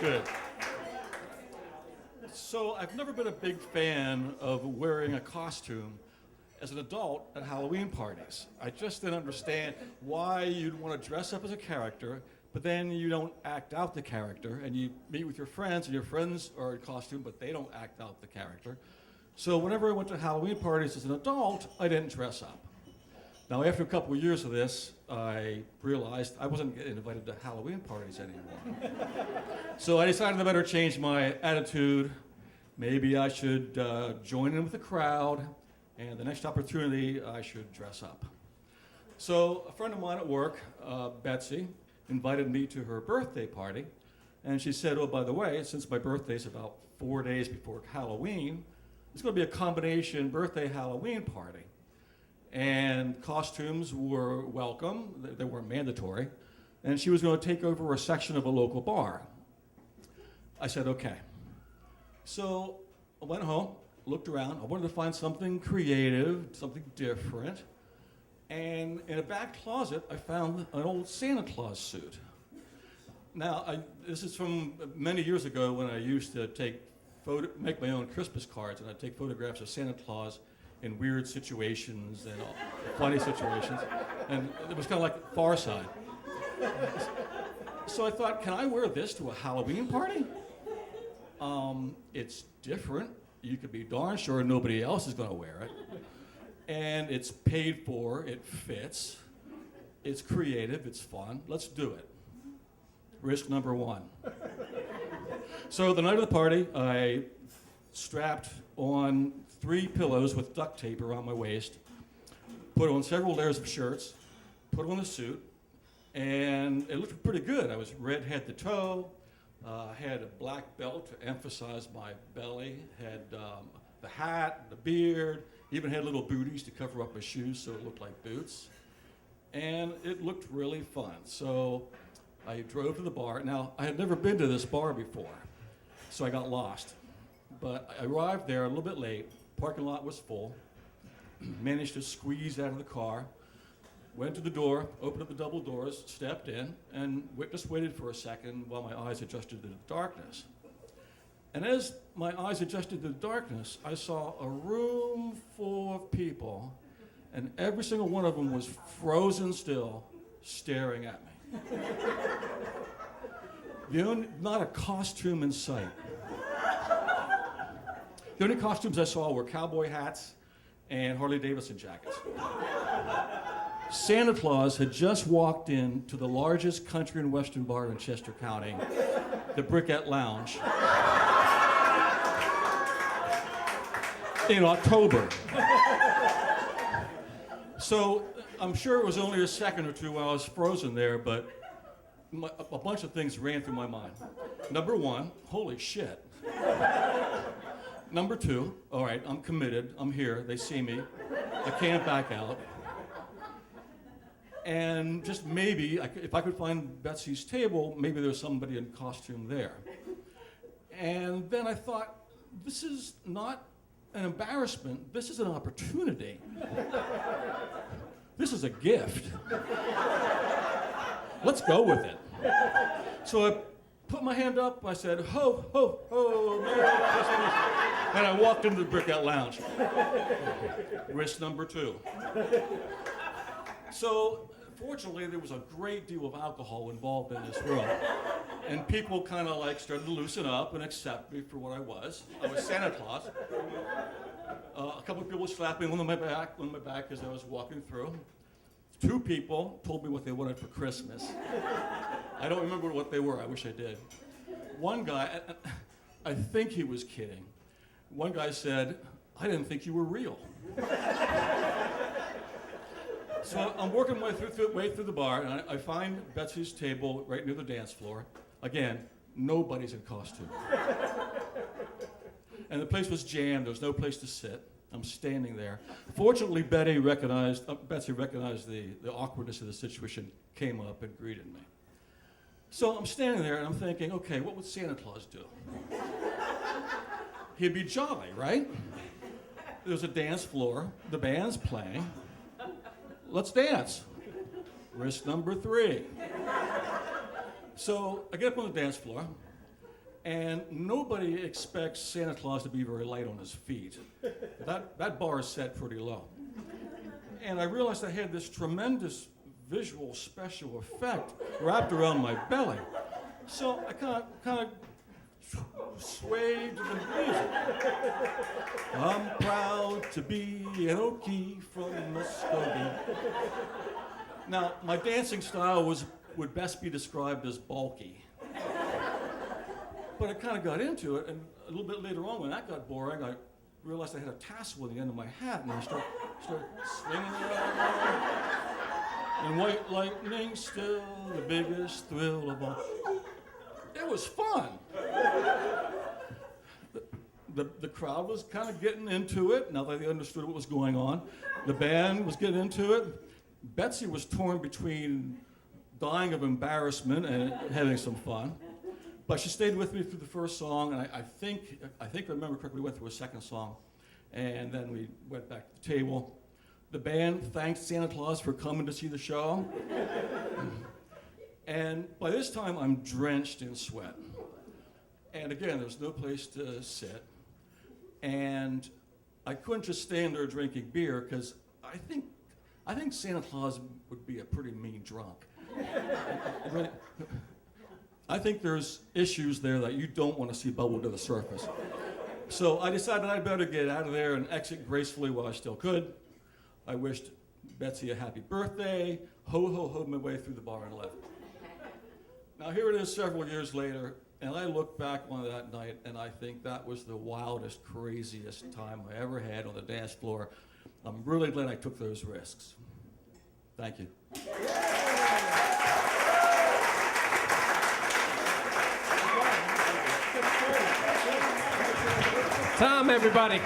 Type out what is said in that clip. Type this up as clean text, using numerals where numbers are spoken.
Good. So I've never been a big fan of wearing a costume as an adult at Halloween parties. I just didn't understand why you'd want to dress up as a character, but then you don't act out the character, and you meet with your friends, and your friends are in costume, but they don't act out the character. So whenever I went to Halloween parties as an adult, I didn't dress up. Now, after a couple of years of this, I realized I wasn't getting invited to Halloween parties anymore. So I decided I better change my attitude. Maybe I should join in with the crowd, and the next opportunity, I should dress up. So a friend of mine at work, Betsy, invited me to her birthday party, and she said, oh, by the way, since my birthday's about 4 days before Halloween, it's going to be a combination birthday Halloween party. And costumes were welcome, they weren't mandatory, and she was going to take over a section of a local bar. I said, okay. So I went home, looked around, I wanted to find something creative, something different, and in a back closet, I found an old Santa Claus suit. Now, this is from many years ago when I used to make my own Christmas cards, and I'd take photographs of Santa Claus in weird situations and funny situations, and it was kind of like Far Side. So I thought, can I wear this to a Halloween party? It's different. You could be darn sure nobody else is going to wear it. And it's paid for, it fits, it's creative, it's fun. Let's do it. Risk number one. So the night of the party, I strapped on 3 pillows with duct tape around my waist, put on several layers of shirts, put on a suit, and it looked pretty good. I was red head to toe, had a black belt to emphasize my belly, had the hat, the beard, even had little booties to cover up my shoes so it looked like boots. And it looked really fun. So I drove to the bar. Now, I had never been to this bar before, so I got lost. But I arrived there a little bit late. Parking lot was full. Managed to squeeze out of the car. Went to the door, opened up the double doors, stepped in, and just waited for a second while my eyes adjusted to the darkness. And as my eyes adjusted to the darkness, I saw a room full of people, and every single one of them was frozen still, staring at me. Not a costume in sight. The only costumes I saw were cowboy hats and Harley Davidson jackets. Santa Claus had just walked into the largest country and western bar in Chester County, the Briquette Lounge, in October. So I'm sure it was only a second or two while I was frozen there, but a bunch of things ran through my mind. Number one, holy shit. Number two, all right, I'm committed, I'm here, they see me, I can't back out. And just maybe, if I could find Betsy's table, maybe there's somebody in costume there. And then I thought, this is not an embarrassment, this is an opportunity. This is a gift. Let's go with it. So I put my hand up, I said, ho, ho, ho, Merry Christmas. And I walked into the Briquette Lounge. Risk number 2. So, fortunately, there was a great deal of alcohol involved in this room. And people kind of like started to loosen up and accept me for what I was. I was Santa Claus. A couple of people slapped me on my back as I was walking through. 2 people told me what they wanted for Christmas. I don't remember what they were, I wish I did. One guy, I think he was kidding. One guy said, I didn't think you were real. So I'm working my way through the bar, and I find Betsy's table right near the dance floor. Again, nobody's in costume. And the place was jammed, there was no place to sit. I'm standing there. Fortunately, Betsy recognized the awkwardness of the situation, came up and greeted me. So I'm standing there and I'm thinking, okay, what would Santa Claus do? He'd be jolly, right? There's a dance floor, the band's playing. Let's dance. Risk number 3. So I get up on the dance floor, And nobody expects Santa Claus to be very light on his feet. That bar is set pretty low. And I realized I had this tremendous visual special effect wrapped around my belly. So I kind of swayed to the music. I'm proud to be an Okie from Muskogee. Now, my dancing style would best be described as bulky. But I kind of got into it, and a little bit later on, when that got boring, I realized I had a tassel at the end of my hat, and I started swinging it around. And white lightning, still the biggest thrill of all. It was fun. The crowd was kind of getting into it, now that they understood what was going on. The band was getting into it. Betsy was torn between dying of embarrassment and having some fun. But she stayed with me through the first song, and I think I remember correctly, we went through a second song, and then we went back to the table. The band thanked Santa Claus for coming to see the show. And by this time, I'm drenched in sweat. And again, there's no place to sit. And I couldn't just stand there drinking beer, because I think Santa Claus would be a pretty mean drunk. I think there's issues there that you don't want to see bubble to the surface. So I decided I'd better get out of there and exit gracefully while I still could. I wished Betsy a happy birthday, ho-ho-hoed my way through the bar and left. Now here it is several years later, and I look back on that night, and I think that was the wildest, craziest time I ever had on the dance floor. I'm really glad I took those risks. Thank you. Tom, everybody.